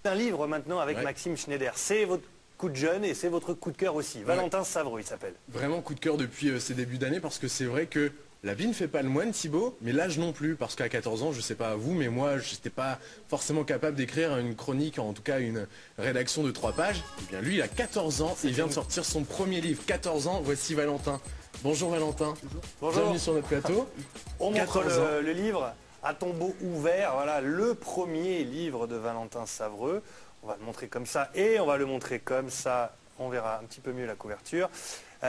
Un livre maintenant avec Maxime Schneider. C'est votre coup de jeune et c'est votre coup de cœur aussi. Valentin Savreux, il s'appelle. Vraiment coup de cœur depuis ces débuts d'année parce que c'est vrai que la vie ne fait pas le moine, Thibaut, mais l'âge non plus, parce qu'à 14 ans, je sais pas vous, mais moi, je n'étais pas forcément capable d'écrire une chronique, en tout cas une rédaction de 3 pages. Et bien lui, il a 14 ans, il vient de sortir son premier livre. 14 ans, voici Valentin. Bonjour Valentin. Bonjour. Bienvenue sur notre plateau. On montre le livre à tombeau ouvert. Voilà, le premier livre de Valentin Savreux. On va le montrer comme ça et on va le montrer comme ça. On verra un petit peu mieux la couverture.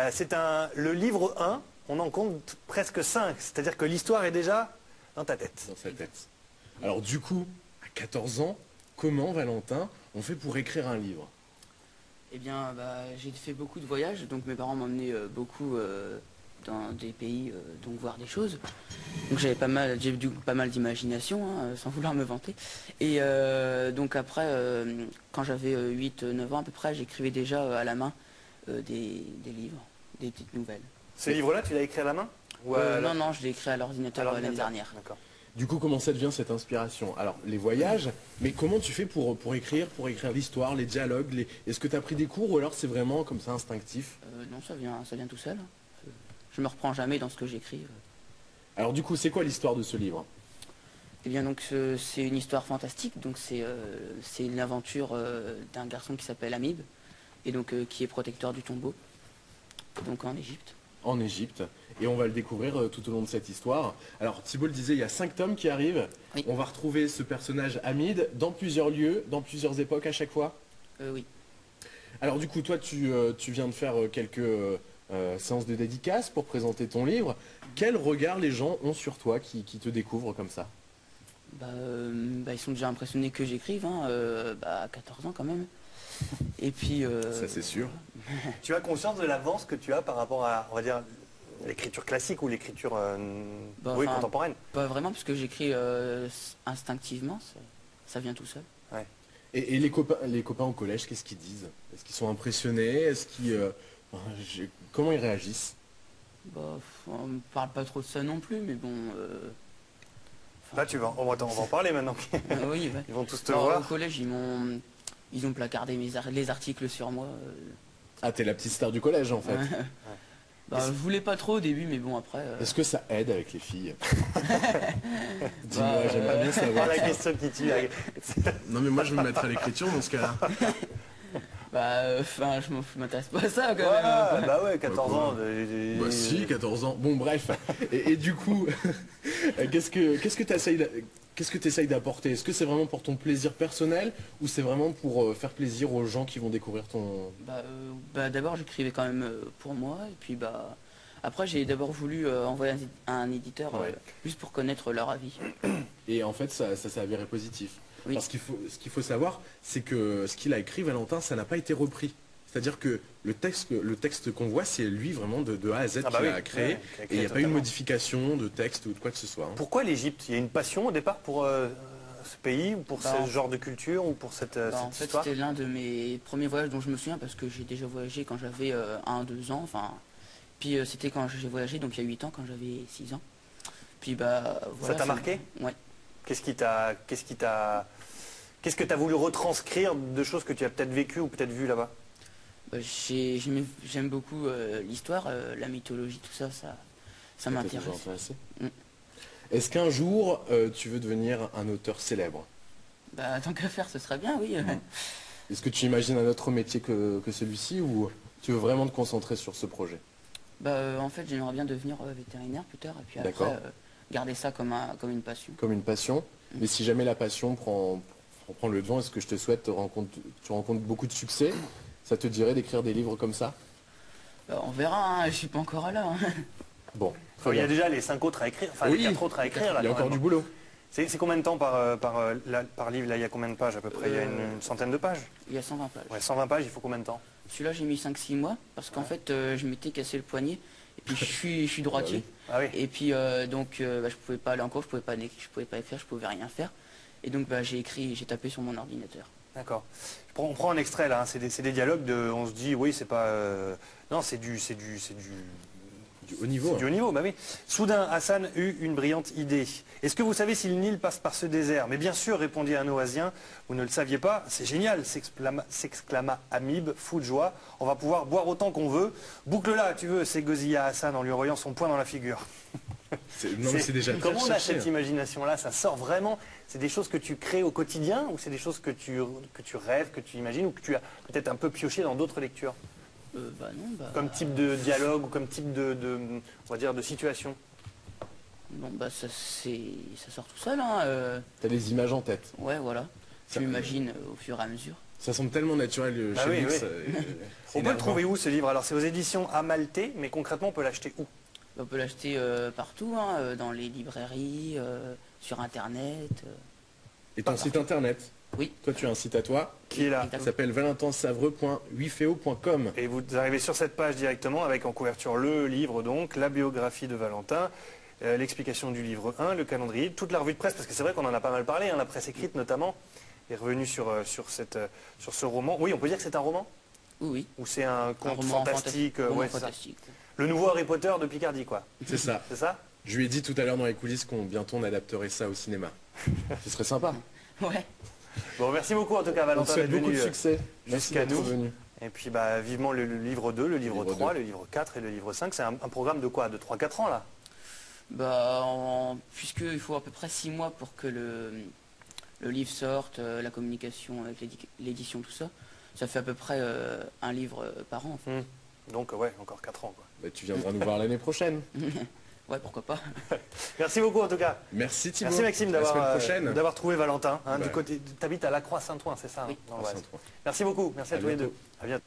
C'est le livre 1. On en compte presque 5, c'est-à-dire que l'histoire est déjà dans ta tête. Dans sa tête. Alors du coup, à 14 ans, comment, Valentin, on fait pour écrire un livre? Eh bien, j'ai fait beaucoup de voyages, donc mes parents m'emmenaient beaucoup dans des pays, donc voir des choses. Donc j'ai eu pas mal d'imagination, hein, sans vouloir me vanter. Et donc après, quand j'avais 8-9 ans à peu près, j'écrivais déjà à la main des livres, des petites nouvelles. Ce livre-là, tu l'as écrit à la main Non, je l'ai écrit à l'ordinateur l'année dernière. Du coup, comment ça devient cette inspiration? Alors, les voyages, mais comment tu fais pour écrire l'histoire, les dialogues Est-ce que tu as pris des cours ou alors c'est vraiment comme ça instinctif? Non, ça vient tout seul. Je me reprends jamais dans ce que j'écris. Alors du coup, c'est quoi l'histoire de ce livre? Eh bien, donc c'est une histoire fantastique. Donc c'est une aventure d'un garçon qui s'appelle Amib et donc qui est protecteur du tombeau, donc en Égypte. En Égypte, et on va le découvrir tout au long de cette histoire. Alors Thibault le disait, il y a 5 tomes qui arrivent. Oui. On va retrouver ce personnage Hamid dans plusieurs lieux, dans plusieurs époques à chaque fois. Oui. Alors du coup, toi tu viens de faire quelques séances de dédicaces pour présenter ton livre. Quel regard les gens ont sur toi qui te découvrent comme ça? Ils sont déjà impressionnés que j'écrive, hein, à 14 ans quand même. Et puis... Ça c'est sûr. Tu as conscience de l'avance que tu as par rapport à, on va dire, l'écriture classique ou l'écriture contemporaine? Pas vraiment, parce que j'écris instinctivement, ça vient tout seul. Ouais. Et les copains au collège, qu'est-ce qu'ils disent? Est-ce qu'ils sont impressionnés? Est-ce qu'ils, comment ils réagissent? On ne parle pas trop de ça non plus, mais bon... Là, on va en parler maintenant. Oui, ils vont tous te voir. Au collège, ils ont placardé les articles sur moi. Ah, t'es la petite star du collège en fait. Je voulais pas trop au début, mais bon après... Est-ce que ça aide avec les filles? Dis-moi, j'aimerais bien savoir. La question qui tue. Non mais moi je me mettrais à l'écriture dans ce cas-là. Je m'intéresse pas à ça quand même. Bah ouais, 14 ans. Bah si, 14 ans. Bon bref. Et du coup, qu'est-ce que tu essayes d'apporter? Est-ce que c'est vraiment pour ton plaisir personnel ou c'est vraiment pour faire plaisir aux gens qui vont découvrir ton... D'abord j'écrivais quand même pour moi et puis après j'ai d'abord voulu envoyer un éditeur juste pour connaître leur avis. Et en fait ça s'est avéré positif. Oui. Parce ce qu'il faut savoir, c'est que ce qu'il a écrit, Valentin, ça n'a pas été repris. C'est-à-dire que le texte qu'on voit, c'est lui vraiment de A à Z qu'il a créé. Et il n'y a pas eu de modification de texte ou de quoi que ce soit. Hein. Pourquoi l'Égypte? Il y a une passion au départ pour ce pays, ou pour ce genre de culture, ou pour cette en fait, histoire? C'était l'un de mes premiers voyages dont je me souviens parce que j'ai déjà voyagé quand j'avais 1-2 ans. Puis c'était quand j'ai voyagé, donc il y a 8 ans, quand j'avais 6 ans. Puis voilà, ça t'a marqué? Ouais. Qu'est-ce que tu as voulu retranscrire de choses que tu as peut-être vécues ou peut-être vues là-bas? J'aime beaucoup l'histoire, la mythologie, tout ça, ça m'intéresse. Est-ce qu'un jour, tu veux devenir un auteur célèbre? Tant qu'à faire, ce serait bien, oui. Est-ce que tu imagines un autre métier que celui-ci ou tu veux vraiment te concentrer sur ce projet? En fait, j'aimerais bien devenir vétérinaire plus tard et puis après garder ça comme une passion. Comme une passion. Mais si jamais la passion prend le devant, est-ce que je te souhaite tu rencontres beaucoup de succès? Ça te dirait d'écrire des livres comme ça? On verra, hein, je suis pas encore là. Hein. Bon. Il y a déjà les 5 autres à écrire, les 4 autres à écrire. Là, il y a encore du boulot. C'est combien de temps par livre? Là, il y a combien de pages à peu près? Il y a une centaine de pages? Il y a 120 pages. Ouais, 120 pages, il faut combien de temps? Celui-là, j'ai mis 5-6 mois parce qu'en fait, je m'étais cassé le poignet. Et puis, je suis droitier. Et puis, je pouvais pas aller en cours, je pouvais pas écrire, je pouvais rien faire. Et donc, j'ai tapé sur mon ordinateur. D'accord. On prend un extrait là, c'est des dialogues on se dit, oui, c'est pas... non, c'est du Du haut niveau. C'est du haut niveau, bah oui. Soudain, Hassan eut une brillante idée. Est-ce que vous savez si le Nil passe par ce désert? Mais bien sûr, répondit un Oasien, vous ne le saviez pas. C'est génial, s'exclama Amib, fou de joie. On va pouvoir boire autant qu'on veut. Boucle-la, tu veux, s'égosilla Hassan en lui envoyant son poing dans la figure. Non, mais c'est déjà très Comment on a recherché, cette imagination-là? Ça sort vraiment. C'est des choses que tu crées au quotidien ou c'est des choses que tu rêves, que tu imagines ou que tu as peut-être un peu pioché dans d'autres lectures? Bah non, bah... Comme type de dialogue ou comme type on va dire, de situation? Bon, bah ça sort tout seul, hein. T'as des images en tête. Ouais, voilà. Ça- Tu imagines au fur et à mesure. Ça semble tellement naturel Bah chez oui, nous. oui. C'est On peut le énervant. trouver où ce livre? Alors c'est aux éditions Amalté, mais concrètement on peut l'acheter où? On peut l'acheter partout, hein, dans les librairies, sur Internet. Et ton site internet? Oui. Toi, tu as un site à toi Qui est là? qui s'appelle valentinsavreux.wifeo.com. Et vous arrivez sur cette page directement avec en couverture le livre donc, la biographie de Valentin, l'explication du livre 1, le calendrier, toute la revue de presse, parce que c'est vrai qu'on en a pas mal parlé, hein, la presse écrite notamment, est revenue sur ce roman. Oui, on peut dire que c'est un roman? Oui, oui. Ou c'est un conte roman fantastique? roman Ouais, c'est ça. fantastique. Le nouveau Harry Potter de Picardie, quoi. C'est ça. C'est ça? Je lui ai dit tout à l'heure dans les coulisses qu'on bientôt on adapterait ça au cinéma. Ce serait sympa. Ouais. Bon, merci beaucoup en tout cas On te Valentin souhaite d'être beaucoup de venu succès. Merci jusqu'à d'être nous. venu. Et puis bah, vivement le livre 2, le livre 3, deux. le livre 4 et le livre 5. C'est un programme de quoi? De 3-4 ans là? Bah, puisqu'il faut à peu près 6 mois pour que le livre sorte, la communication avec l'édition, tout ça, ça fait à peu près un livre par an. En fait. Donc ouais, encore 4 ans quoi. Bah, tu viendras nous voir l'année prochaine. Ouais, pourquoi pas. Merci beaucoup en tout cas. Merci Thibaut. Merci Maxime À la semaine prochaine. d'avoir trouvé Valentin. Hein, Bah. du côté, t'habites à Lacroix-Saint-Ouen, c'est ça? Oui. Dans À l'Oise. Saint-Ouen. Merci beaucoup, merci à tous les bientôt. deux. À bientôt.